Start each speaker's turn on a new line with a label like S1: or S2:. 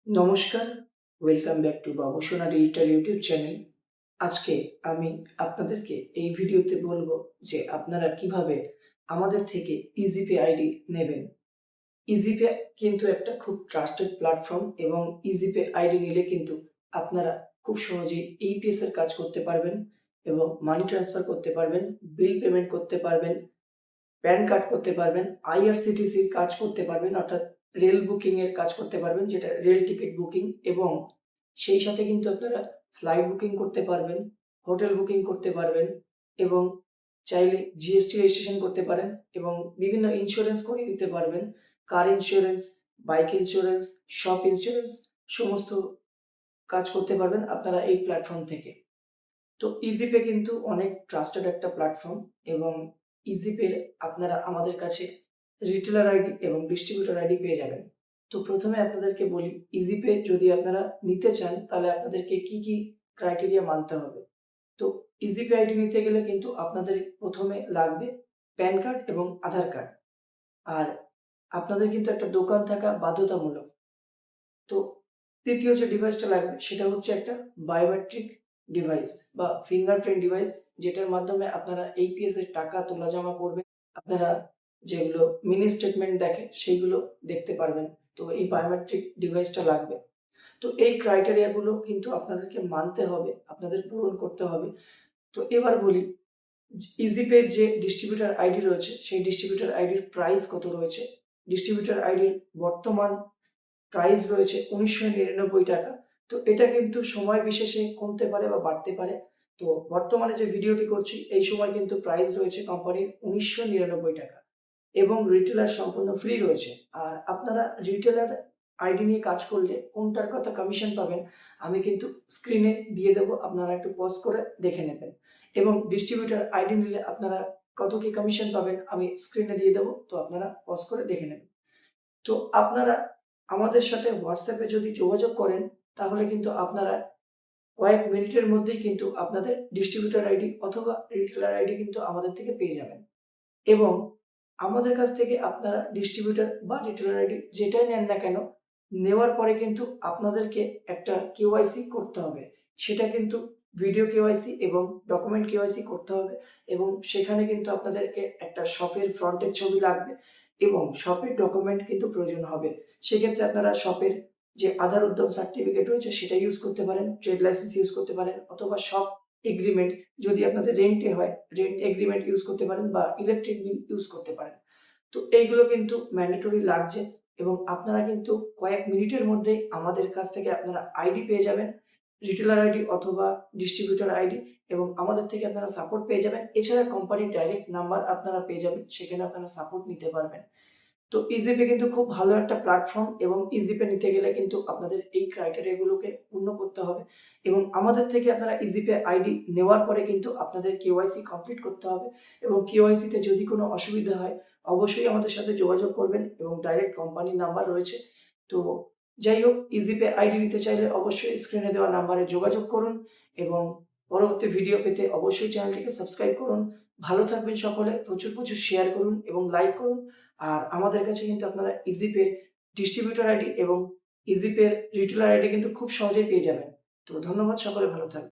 S1: নমস্কার, welcome back to Babusona digital YouTube channel. আজকে আমি আপনাদেরকে এই ভিডিওতে বলবো যে আপনারা কিভাবে আমাদের থেকে ইজিপে আইডি নেবেন। ইজিপে কিন্তু একটা খুব ট্রাস্টেড প্ল্যাটফর্ম এবং ইজিপে আইডি নিলে কিন্তু আপনারা খুব সহজেই ইপিএস এর কাজ করতে পারবেন এবং মানি ট্রান্সফার করতে পারবেন, বিল পেমেন্ট করতে পারবেন, প্যান কার্ড করতে পারবেন, আইআরসিটিসির কাজ করতে পারবেন অর্থাৎ রেল বুকিং এর কাজ করতে পারবেন যেটা রেল টিকিট বুকিং এবং সেই সাথে কিন্তু আপনারা ফ্লাইট বুকিং করতে পারবেন, হোটেল বুকিং করতে পারবেন এবং চাইলে জিএসটি রেজিস্ট্রেশন করতে পারেন এবং বিভিন্ন ইন্স্যুরেন্স করিয়ে দিতে পারবেন। কার insurance, bike insurance, shop insurance সমস্ত কাজ করতে পারবেন আপনারা এই প্ল্যাটফর্ম থেকে। তো ইজিপে কিন্তু অনেক ট্রাস্টেড একটা প্ল্যাটফর্ম এবং ইজিপে আপনারা আমাদের কাছে রিটেলার আইডি এবং ডিস্ট্রিবিউটর আইডি পেয়ে যাবেন। তো প্রথমে আপনাদেরকে বলি ইজিপে যদি আপনারা নিতে চান তাহলে আপনাদেরকে কি ক্রাইটেরিয়া মানতে হবে। তো ইজিপে আইডি নিতে গেলে কিন্তু আপনাদের প্রথমে লাগবে প্যান কার্ড এবং আধার কার্ড। আর আপনাদের কিন্তু একটা দোকান থাকা বাধ্যতামূলক। তো তৃতীয় যে ডিভাইসটা লাগবে সেটা হচ্ছে একটা বায়োমেট্রিক ডিভাইস বা ফিঙ্গারপ্রিন্ট ডিভাইস যেটার মাধ্যমে আপনারা এইপিএস এর টাকা তোলা জমা করবেন। আপনারা যেগুলো মিনি স্টেটমেন্ট দেখে সেইগুলো দেখতে পারবেন। তো এই বায়োমেট্রিক ডিভাইসটা লাগবে। তো এই ক্রাইটেরিয়া গুলো কিন্তু আপনাদেরকে মানতে হবে, আপনাদের পূরণ করতে হবে। তো এবার বলি ইজিপের যে ডিস্ট্রিবিউটর আইডি রয়েছে সেই ডিস্ট্রিবিউটর আইডির প্রাইস কত রয়েছে। ডিস্ট্রিবিউটর আইডির বর্তমান প্রাইস রয়েছে ৳১৯৯৯। তো এটা কিন্তু সময় বিশেষে কমতে পারে বা বাড়তে পারে। তো বর্তমানে যে ভিডিওটি করছি এই সময় কিন্তু প্রাইস রয়েছে কোম্পানির ৳১৯৯৯ এবং রিটেলার সম্পূর্ণ ফ্রি রয়েছে। আর আপনারা রিটেলার আইডি নিয়ে কাজ করলে কোনটার কত কমিশন পাবেন আমি কিন্তু স্ক্রিনে দিয়ে দেবো। আপনারা একটু পজ করে দেখে নেবেন। এবং ডিস্ট্রিবিউটর আইডি নিলে আপনারা কত কি কমিশন পাবেন আমি স্ক্রিনে দিয়ে দেবো। তো আপনারা পজ করে দেখে নেবেন। তো আপনারা আমাদের সাথে WhatsApp এ যদি যোগাযোগ করেন, তাহলে কিন্তু আপনারা কয়েক মিনিটের মধ্যেই কিন্তু আপনাদের ডিস্ট্রিবিউটর আইডি অথবা রিটেলার আইডি কিন্তু আমাদের থেকে পেয়ে যাবেন। এবং আমাদের কাছ থেকে আপনারা ডিস্ট্রিবিউটর বা রিটেলার আইডি যেটাই নেন না কেন, নেওয়ার পরে কিন্তু আপনাদেরকে একটা কেওয়াইসি করতে হবে। সেটা কিন্তু ভিডিও কেওয়াইসি এবং ডকুমেন্ট কেওয়াইসি করতে হবে এবং সেখানে কিন্তু আপনাদেরকে একটা শপের ফ্রন্টের ছবি লাগবে এবং শপের ডকুমেন্ট কিন্তু প্রয়োজন হবে। সেক্ষেত্রে আপনারা শপের যে আধার উদ্যম সার্টিফিকেট রয়েছে সেটা ইউজ করতে পারেন, ট্রেড লাইসেন্স ইউজ করতে পারেন অথবা শপ এগ্রিমেন্ট যদি আপনাদের রেন্টে হয়, রেন্ট এগ্রিমেন্ট ইউজ করতে পারেন বা ইলেকট্রিক বিল ইউজ করতে পারেন। তো এইগুলো কিন্তু ম্যান্ডেটরি লাগছে এবং আপনারা কিন্তু কয়েক মিনিটের মধ্যেই আমাদের কাছ থেকে আপনারা আইডি পেয়ে যাবেন, রিটেলার আইডি অথবা ডিস্ট্রিবিউটর আইডি এবং আমাদের থেকে আপনারা সাপোর্ট পেয়ে যাবেন। এছাড়া কোম্পানির ডাইরেক্ট নাম্বার আপনারা পেয়ে যাবেন, সেখানে আপনারা সাপোর্ট নিতে পারবেন। তো ইজিপে কিন্তু খুব ভালো একটা প্ল্যাটফর্ম এবং ইজিপে নিতে গেলে কিন্তু আপনাদের এই ক্রাইটেরিয়া গুলোকে পূর্ণ করতে হবে এবং আমাদের থেকে আপনারা ইজিপে আইডি নেওয়ার পরে কিন্তু আপনাদের কেওয়াইসি কমপ্লিট করতে হবে এবং কেওয়াইসি তে যদি কোনো অসুবিধা হয় অবশ্যই আমাদের সাথে যোগাযোগ করবেন এবং ডাইরেক্ট কোম্পানির নাম্বার রয়েছে। তো যাই হোক ইজিপে আইডি নিতে চাইলে অবশ্যই স্ক্রিনে দেওয়া নাম্বারে যোগাযোগ করুন এবং পরবর্তী ভিডিও পেতে অবশ্যই চ্যানেলটিকে সাবস্ক্রাইব করুন। ভালো থাকবেন সকলে, প্রচুর শেয়ার করুন এবং লাইক করুন। আর আমাদের কাছে কিন্তু আপনারা ইজিপের ডিস্ট্রিবিউটর আইডি এবং ইজিপের রিটেলার আইডি কিন্তু খুব সহজেই পেয়ে যাবেন। তো ধন্যবাদ, সকলে ভালো থাকবেন।